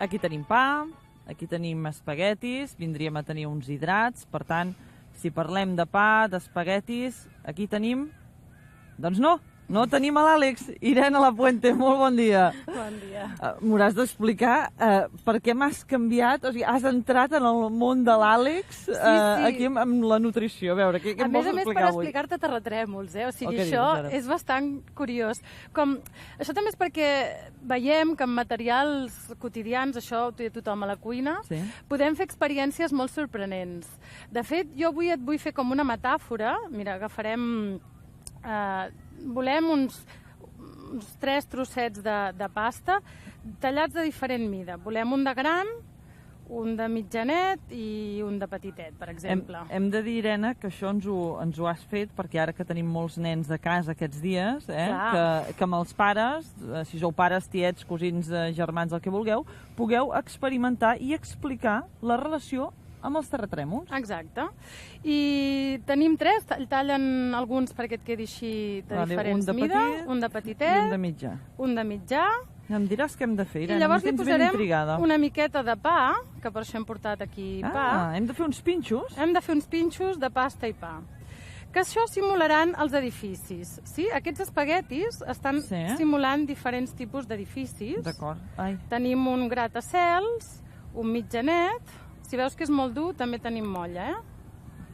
Aquí tenim pa, aquí tenim espaguetis, vindríem a tenir uns hidrats, per tant, si parlem de pa, d'espaguetis, aquí tenim... Doncs no tenim a l'Àlex. Irene Lapuente, molt bon dia. Bon dia. M'hauràs d'explicar per què m'has canviat, o sigui, has entrat en el món de l'Àlex aquí amb la nutrició. A veure, què em vols explicar avui? A més, per explicar-te terratrèmols, O sigui, això és bastant curiós. Això també és perquè veiem que en materials quotidians, això ho té tothom a la cuina, podem fer experiències molt sorprenents. De fet, jo avui et vull fer com una metàfora. Mira, agafarem... volem uns 3 trossets de pasta tallats de diferent mida. Volem un de gran, un de mitjanet i un de petitet, per exemple. Hem de dir, Irene, que això ens ho has fet perquè ara que tenim molts nens a casa aquests dies, que amb els pares, si sou pares, tiets, cosins, germans, el que vulgueu, pugueu experimentar i explicar la relació amb els terratrèmols. Exacte. I tenim 3, tallen alguns perquè et quedi així de diferents mida, un de petitet, i un de mitjà. Un de mitjà. Em diràs què hem de fer, Irene. I llavors li posarem una miqueta de pa, que per això hem portat aquí pa. Hem de fer uns pinxos? Hem de fer uns pinxos de pasta i pa. Que això simularan els edificis. Sí? Aquests espaguetis estan simulant diferents tipus d'edificis. D'acord. Tenim un gratacels, un mitjanet. Si veus que és molt dur, també tenim molla,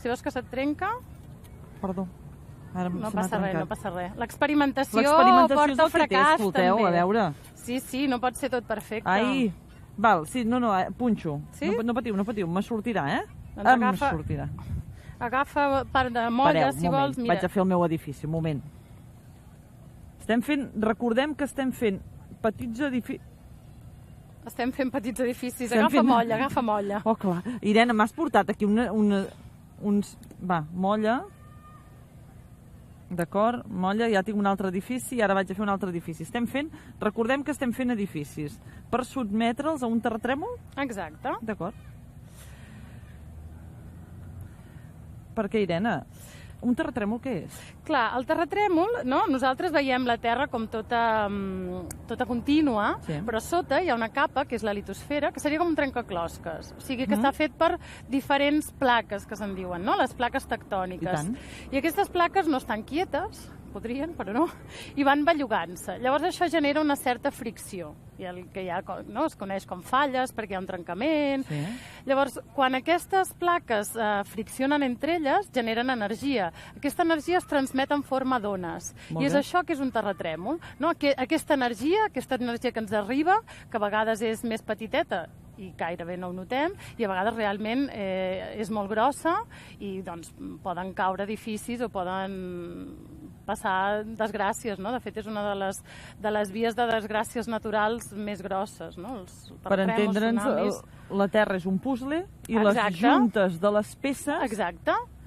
Si veus que se't trenca... Perdó. No passa res. L'experimentació és porta el que té, escolteu, a veure. Sí, no pot ser tot perfecte. Ai, val, sí, punxo. No patiu, me sortirà, Em sortirà. Agafa part de molla, si vols. Vaig a fer el meu edifici, un moment. Recordem que estem fent petits edificis... Estem fent petits edificis. Agafa molla. Oh, clar. Irene, m'has portat aquí uns... Va, molla. D'acord, molla, ja tinc un altre edifici i ara vaig a fer un altre edifici. Recordem que estem fent edificis per sotmetre'ls a un terratrèmol? Exacte. D'acord. Per què, Irene? Un terratrèmol què és? Clar, el terratrèmol, nosaltres veiem la Terra com tota contínua, però sota hi ha una capa, que és la litosfera, que seria com un trencaclosques. O sigui, que està fet per diferents plaques, que se'n diuen, les plaques tectòniques. I aquestes plaques no estan quietes, podrien, però no, i van bellugant-se. Llavors això genera una certa fricció, i el que es coneix com falles, perquè hi ha un trencament. Llavors, quan aquestes plaques friccionen entre elles, generen energia. Aquesta energia es transmet en forma d'ones, i és això que és un terratrèmol. Aquesta energia que ens arriba, que a vegades és més petiteta, i gairebé no ho notem, i a vegades realment és molt grossa i doncs poden caure edificis o poden passar desgràcies, De fet, és una de les vies de desgràcies naturals més grosses, Per entendre'ns, la Terra és un puzzle i les juntes de les peces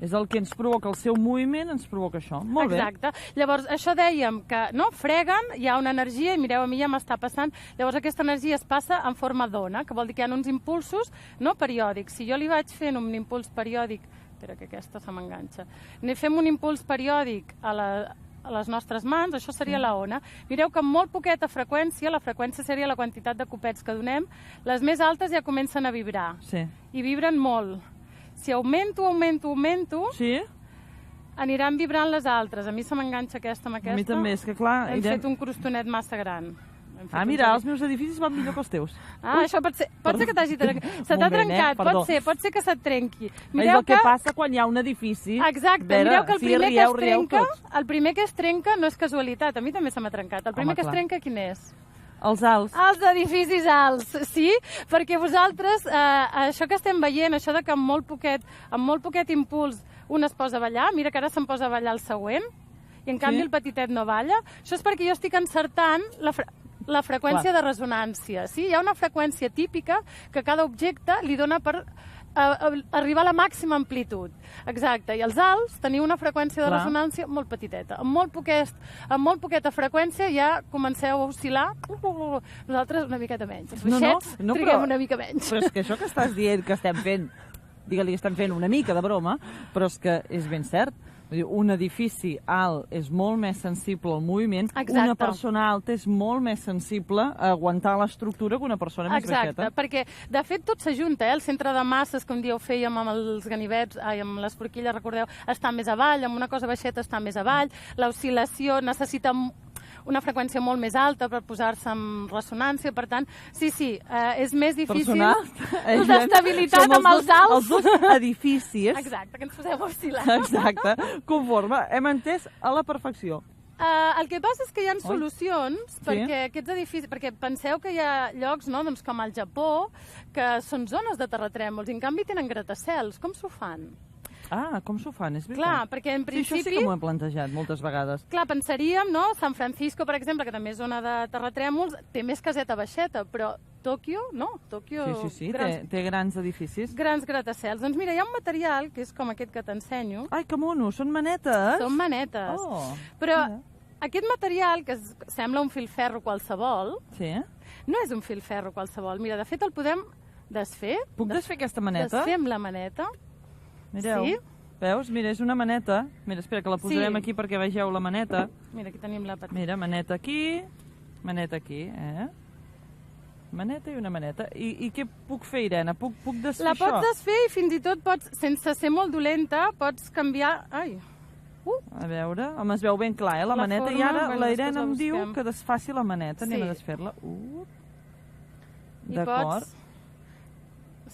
és el que ens provoca el seu moviment, ens provoca això. Molt bé. Exacte. Llavors, això dèiem que freguen, hi ha una energia, i mireu, a mi ja m'està passant, llavors aquesta energia es passa en forma d'ona, que vol dir que hi ha uns impulsos periòdics. Si jo li vaig fent un impuls periòdic, espera que aquesta se m'enganxa, fem un impuls periòdic a les nostres mans, això seria la ona. Mireu que amb molt poqueta freqüència, la freqüència seria la quantitat de copets que donem, les més altes ja comencen a vibrar. I vibren molt. Si augmento, aniran vibrant les altres. A mi se m'enganxa aquesta amb aquesta. A mi també, és que clar... Hem fet un crostonet massa gran. Mira, els meus edificis van millor que els teus. Això pot ser que t'hagi trencat. Se t'ha trencat, pot ser que se't trenqui. És el que passa quan hi ha un edifici. Exacte, mireu que el primer que es trenca no és casualitat, a mi també se m'ha trencat. El primer que es trenca, quin és? Els alts. Els edificis alts, sí? Perquè vosaltres, això que estem veient, això que amb molt poquet impuls un es posa a ballar, mira que ara se'n posa a ballar el següent, i en canvi el petitet no balla, això és perquè jo estic encertant la freqüència de resonància. Sí? Hi ha una freqüència típica que cada objecte li dona per arribar a la màxima amplitud. Exacte. I els alts teniu una freqüència de resonància molt petiteta. Amb molt poqueta freqüència ja comenceu a oscil·lar. Nosaltres una miqueta menys. Els baixets triguem una mica menys. Però és que això que estàs dient que estem fent, digue-li, estem fent una mica de broma, però és que és ben cert. Un edifici alt és molt més sensible al moviment, una persona alta és molt més sensible a aguantar l'estructura que una persona més baixeta. Exacte, perquè de fet tot s'ajunta, el centre de masses que un dia ho fèiem amb els ganivets, amb les forquilles, recordeu, està més avall, amb una cosa baixeta està més avall, l'oscil·lació necessita una freqüència molt més alta per posar-se en ressonància, per tant, sí, és més difícil d'estabilitat amb els alts. Els dos edificis. Exacte, que ens posem a oscil·lar. Exacte, conforme, hem entès a la perfecció. El que passa és que hi ha solucions perquè aquests edificis, perquè penseu que hi ha llocs, no, doncs com al Japó, que són zones de terratrèmols i en canvi tenen gratacels. Com s'ho fan? Com s'ho fan, és veritat. Clar, perquè en principi... Sí, això sí que m'ho he plantejat moltes vegades. Clar, pensaríem, no? San Francisco, per exemple, que també és zona de terratrèmols, té més caseta baixeta, però Tòquio, no? Tòquio... Sí, té grans edificis. Grans gratacels. Doncs mira, hi ha un material, que és com aquest que t'ensenyo. Ai, que mono, són manetes? Són manetes. Però aquest material, que sembla un filferro qualsevol, no és un filferro qualsevol. Mira, de fet, el podem desfer. Puc desfer aquesta maneta? Desfem la maneta. Mireu, veus? Mira, és una maneta. Mira, espera, que la posarem aquí perquè vegeu la maneta. Mira, aquí tenim la petita. Mira, maneta aquí, maneta i una maneta. I què puc fer, Irene? Puc desfer això? La pots desfer i fins i tot pots, sense ser molt dolenta, pots canviar... Ai! A veure, home, es veu ben clar, la maneta. I ara la Irene em diu que desfaci la maneta. Anem a desfer-la. D'acord.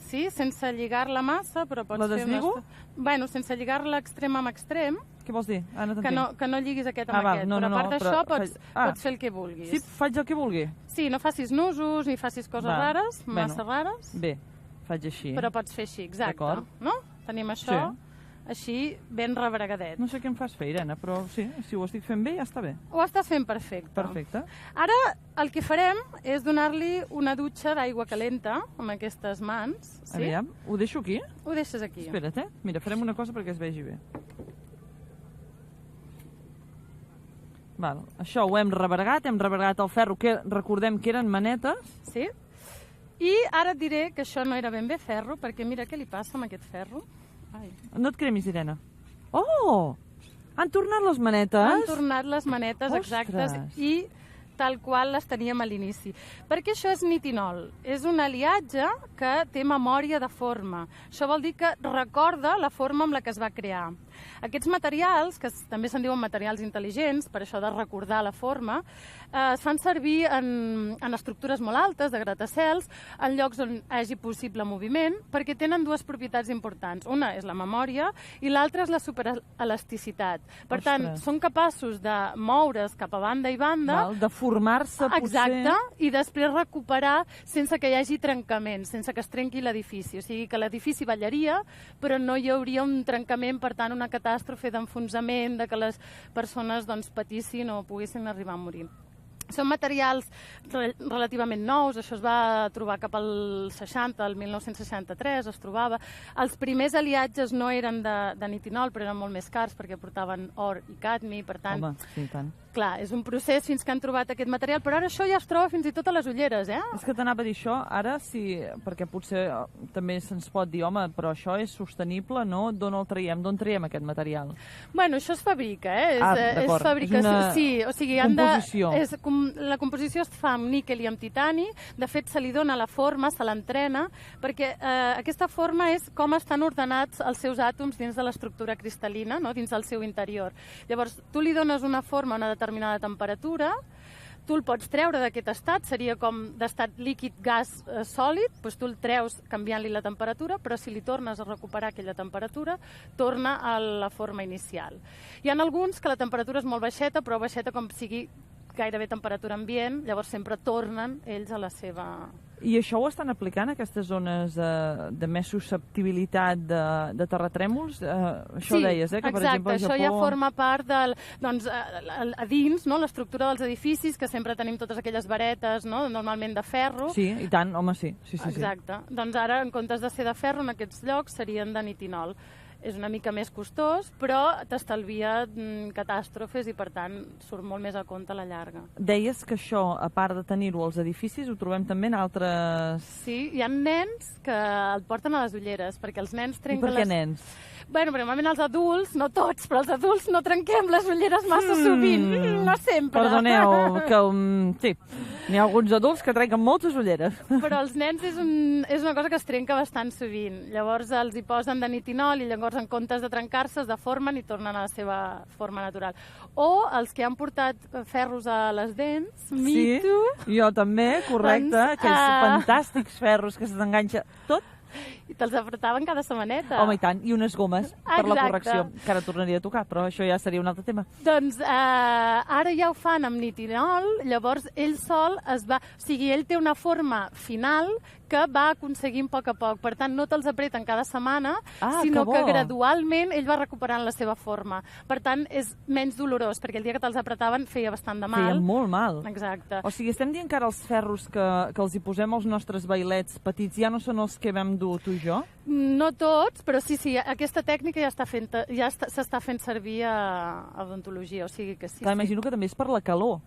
Sí, sense lligar-la massa, però pots fer... La deslligo? Bueno, sense lligar-la extrem amb extrem. Què vols dir? Que no lliguis aquest amb aquest. Però a part d'això pots fer el que vulguis. Sí, faig el que vulgui? Sí, no facis nusos ni facis coses rares, massa rares. Bé, faig així. Però pots fer així, exacte. No? Tenim això així ben rebregadet. No sé què em fas fer, Irene, però sí, si ho estic fent bé, ja està bé. Ho estàs fent perfecte. Perfecte. Ara el que farem és donar-li una dutxa d'aigua calenta amb aquestes mans. Aviam, ho deixo aquí? Ho deixes aquí. Espera't, Mira, farem una cosa perquè es vegi bé. Val, això ho hem rebregat el ferro, que recordem que eren manetes. Sí. I ara et diré que això no era ben bé ferro, perquè mira què li passa amb aquest ferro. Ai. No et cremis, Irene. Oh! Han tornat les manetes? Han tornat les manetes exactes i tal qual les teníem a l'inici. Perquè això és nitinol. És un aliatge que té memòria de forma. Això vol dir que recorda la forma amb la que es va crear. Aquests materials, que també se'n diuen materials intel·ligents, per això de recordar la forma, es fan servir en estructures molt altes, de gratacels, en llocs on hi hagi possible moviment, perquè tenen dues propietats importants. Una és la memòria i l'altra és la superelasticitat. Per tant, són capaços de moure's cap a banda i banda... De formar-se, potser... Exacte, i després recuperar sense que hi hagi trencament, sense que es trenqui l'edifici. O sigui, que l'edifici ballaria, però no hi hauria un trencament, per tant, una catàstrofe d'enfonsament, de que les persones patissin o poguessin arribar a morir. Són materials relativament nous, això es va trobar cap al 60, el 1963 es trobava. Els primers aliatges no eren de nitinol, però eren molt més cars perquè portaven or i cadmi, per tant... Home, sí, tant. Clar, és un procés fins que han trobat aquest material, però ara això ja es troba fins i tot a les ulleres, És que t'anava a dir això, ara sí, perquè potser també se'ns pot dir, home, però això és sostenible, no? D'on el traiem? D'on traiem aquest material? Bueno, això es fabrica, d'acord. És fabricació. Sí, o sigui, composició. La composició es fa amb níquel i amb titani, de fet se li dona la forma, se l'entrena, perquè aquesta forma és com estan ordenats els seus àtoms dins de l'estructura cristal·lina, no? Dins del seu interior. Llavors, tu li dones una forma a una determinada temperatura, tu el pots treure d'aquest estat, seria com d'estat líquid, gas, sòlid, doncs tu el treus canviant-li la temperatura, però si li tornes a recuperar aquella temperatura, torna a la forma inicial. Hi ha alguns que la temperatura és molt baixeta, però baixeta com sigui gairebé temperatura ambient, llavors sempre tornen ells a la seva... I això ho estan aplicant, aquestes zones de més susceptibilitat de terratrèmols? Això deies, que per exemple al Japó... Això ja forma part del... Doncs a dins, l'estructura dels edificis, que sempre tenim totes aquelles varetes, normalment de ferro. Sí, i tant, home, sí. Exacte. Doncs ara, en comptes de ser de ferro, en aquests llocs serien de nitinol. és una mica més costós, però t'estalvia catàstrofes i, per tant, surt molt més a compte a la llarga. Deies que això, a part de tenir-ho als edificis, ho trobem també en altres... Sí, hi ha nens que el porten a les ulleres, perquè els nens trenquen... I per què nens? Bueno, però normalment els adults, no tots, però els adults no trenquem les ulleres massa sovint, no sempre. Perdoneu, que sí, n'hi ha alguns adults que trenquen moltes ulleres. Però els nens és una cosa que es trenca bastant sovint. Llavors els hi posen de nitinol i llavors en comptes de trencar-se es deformen i tornen a la seva forma natural. O els que han portat ferros a les dents, sí, jo també, correcte, doncs, aquells fantàstics ferros que se t'enganxa tot. I te'ls apretaven cada setmaneta. Home, i tant, i unes gomes per la correcció, que ara tornaria a tocar, però això ja seria un altre tema. Doncs ara ja ho fan amb nitinol, llavors ell sol es va... O sigui, ell té una forma final que va aconseguint a poc. Per tant, no te'ls apreten cada setmana, sinó que gradualment ell va recuperant la seva forma. Per tant, és menys dolorós, perquè el dia que te'ls apretaven feia bastant de mal. Feia molt mal. Exacte. O sigui, estem dient que ara els ferros que els hi posem als nostres bailets petits ja no són els que vam dur tu i jo? No tots, però sí, aquesta tècnica ja s'està fent servir a odontologia, o sigui que sí. Clar, imagino que també és per la calor.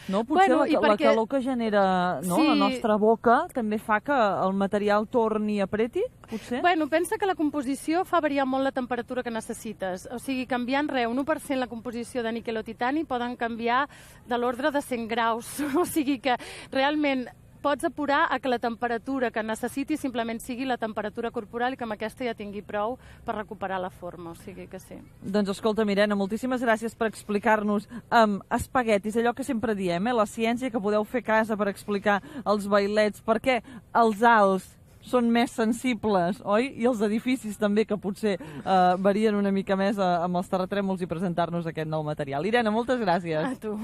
No? Potser la calor que genera la nostra boca també fa que el material torni i apreti, potser? Bueno, pensa que la composició fa variar molt la temperatura que necessites. O sigui, canviant res, un 1% la composició de níquel o titani poden canviar de l'ordre de 100 graus. O sigui que realment pots apurar a que la temperatura que necessitis simplement sigui la temperatura corporal i que amb aquesta ja tingui prou per recuperar la forma, o sigui que sí. Doncs escolta, Irene, moltíssimes gràcies per explicar-nos amb espaguetis, allò que sempre diem, la ciència que podeu fer a casa per explicar als bailets, perquè els alts són més sensibles, oi? I els edificis també, que potser varien una mica més amb els terratrèmols, i presentar-nos aquest nou material. Irene, moltes gràcies. A tu.